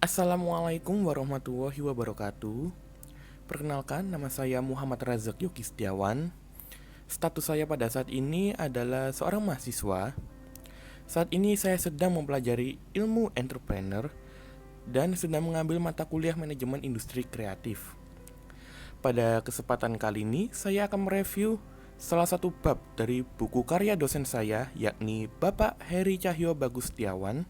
Assalamualaikum warahmatullahi wabarakatuh. Perkenalkan, nama saya Muhammad Razak Yogi Setiawan. Status saya pada saat ini adalah seorang mahasiswa. Saat ini saya sedang mempelajari ilmu entrepreneur dan sedang mengambil mata kuliah manajemen industri kreatif. Pada kesempatan kali ini, saya akan mereview salah satu bab dari buku karya dosen saya, yakni Bapak Heri Cahyo Bagus Setiawan.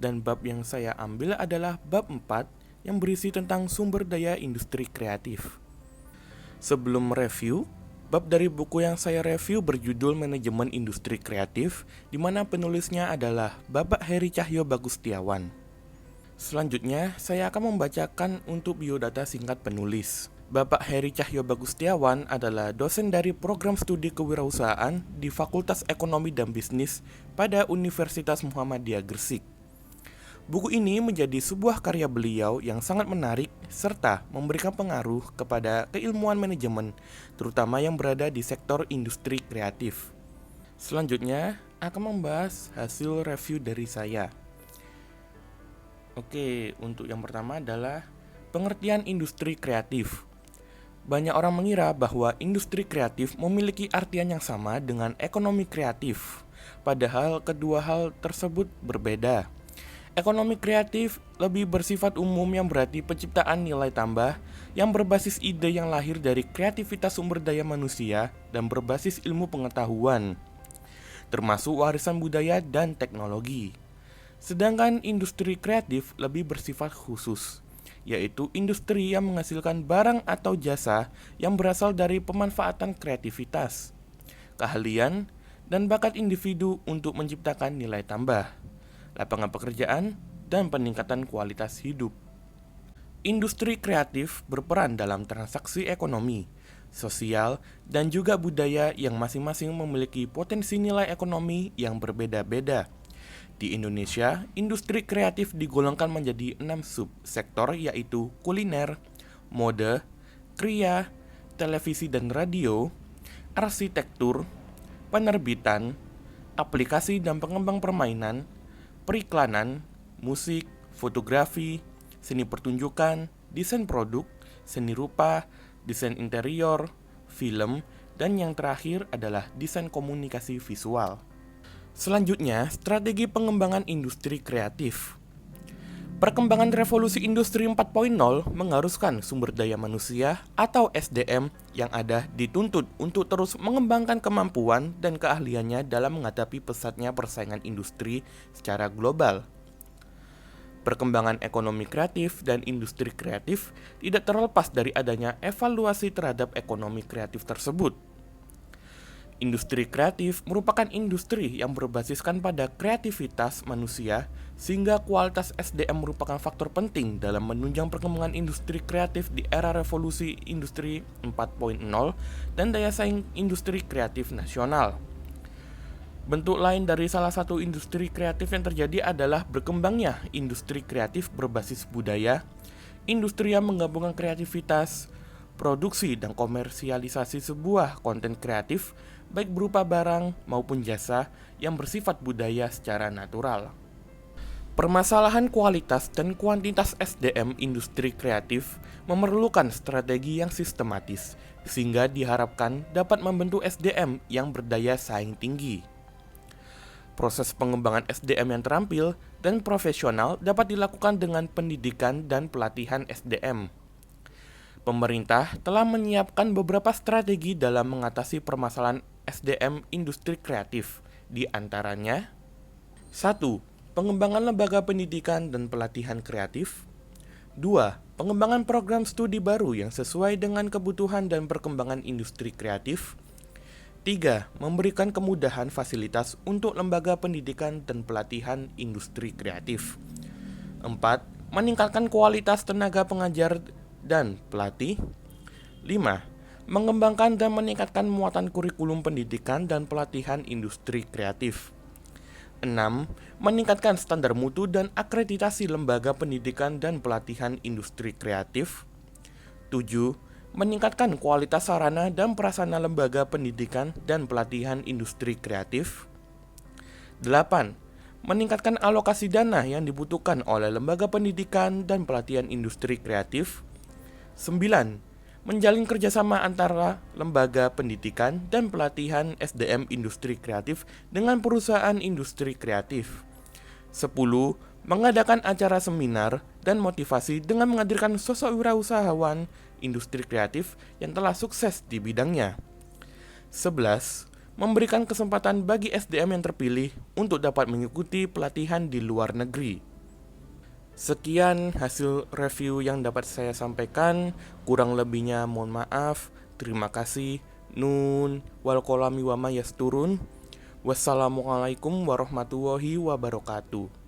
Dan bab yang saya ambil adalah bab 4 yang berisi tentang sumber daya industri kreatif. Sebelum review, bab dari buku yang saya review berjudul Manajemen Industri Kreatif, di mana penulisnya adalah Bapak Heri Cahyo Bagus Setiawan. Selanjutnya, saya akan membacakan untuk biodata singkat penulis. Bapak Heri Cahyo Bagus Setiawan adalah dosen dari program studi kewirausahaan di Fakultas Ekonomi dan Bisnis pada Universitas Muhammadiyah Gresik. Buku ini menjadi sebuah karya beliau yang sangat menarik serta memberikan pengaruh kepada keilmuan manajemen, terutama yang berada di sektor industri kreatif. Selanjutnya, akan membahas hasil review dari saya. Oke, untuk yang pertama adalah pengertian industri kreatif. Banyak orang mengira bahwa industri kreatif memiliki artian yang sama dengan ekonomi kreatif, padahal kedua hal tersebut berbeda. Ekonomi kreatif lebih bersifat umum yang berarti penciptaan nilai tambah yang berbasis ide yang lahir dari kreativitas sumber daya manusia dan berbasis ilmu pengetahuan, termasuk warisan budaya dan teknologi. Sedangkan industri kreatif lebih bersifat khusus, yaitu industri yang menghasilkan barang atau jasa yang berasal dari pemanfaatan kreativitas, keahlian, dan bakat individu untuk menciptakan nilai tambah, lapangan pekerjaan, dan peningkatan kualitas hidup. Industri kreatif berperan dalam transaksi ekonomi, sosial, dan juga budaya yang masing-masing memiliki potensi nilai ekonomi yang berbeda-beda. Di Indonesia, industri kreatif digolongkan menjadi 6 subsektor, yaitu kuliner, mode, kriya, televisi dan radio, arsitektur, penerbitan, aplikasi dan pengembang permainan, periklanan, musik, fotografi, seni pertunjukan, desain produk, seni rupa, desain interior, film, dan yang terakhir adalah desain komunikasi visual. Selanjutnya, strategi pengembangan industri kreatif. Perkembangan revolusi industri 4.0 mengharuskan sumber daya manusia atau SDM yang ada dituntut untuk terus mengembangkan kemampuan dan keahliannya dalam menghadapi pesatnya persaingan industri secara global. Perkembangan ekonomi kreatif dan industri kreatif tidak terlepas dari adanya evaluasi terhadap ekonomi kreatif tersebut. Industri kreatif merupakan industri yang berbasiskan pada kreativitas manusia, sehingga kualitas SDM merupakan faktor penting dalam menunjang perkembangan industri kreatif di era revolusi industri 4.0 dan daya saing industri kreatif nasional. Bentuk lain dari salah satu industri kreatif yang terjadi adalah berkembangnya industri kreatif berbasis budaya, industri yang menggabungkan kreativitas, produksi dan komersialisasi sebuah konten kreatif, baik berupa barang maupun jasa yang bersifat budaya secara natural. Permasalahan kualitas dan kuantitas SDM industri kreatif memerlukan strategi yang sistematis, sehingga diharapkan dapat membentuk SDM yang berdaya saing tinggi. Proses pengembangan SDM yang terampil dan profesional dapat dilakukan dengan pendidikan dan pelatihan SDM. Pemerintah telah menyiapkan beberapa strategi dalam mengatasi permasalahan SDM industri kreatif, di antaranya 1. Pengembangan lembaga pendidikan dan pelatihan kreatif. 2. Pengembangan program studi baru yang sesuai dengan kebutuhan dan perkembangan industri kreatif. 3. Memberikan kemudahan fasilitas untuk lembaga pendidikan dan pelatihan industri kreatif. 4. Meningkatkan kualitas tenaga pengajar dan pelatih. 5. Mengembangkan dan meningkatkan muatan kurikulum pendidikan dan pelatihan industri kreatif. 6. Meningkatkan standar mutu dan akreditasi lembaga pendidikan dan pelatihan industri kreatif. 7. Meningkatkan kualitas sarana dan prasarana lembaga pendidikan dan pelatihan industri kreatif. 8. meningkatkan alokasi dana yang dibutuhkan oleh lembaga pendidikan dan pelatihan industri kreatif. 9. Menjalin kerjasama antara lembaga pendidikan dan pelatihan SDM industri kreatif dengan perusahaan industri kreatif. 10. Mengadakan acara seminar dan motivasi dengan menghadirkan sosok wirausahawan industri kreatif yang telah sukses di bidangnya. 11. Memberikan kesempatan bagi SDM yang terpilih untuk dapat mengikuti pelatihan di luar negeri. Sekian hasil review yang dapat saya sampaikan. Kurang lebihnya mohon maaf. Terima kasih. Nun wal kolami wa ma yasturun. Wassalamualaikum warahmatullahi wabarakatuh.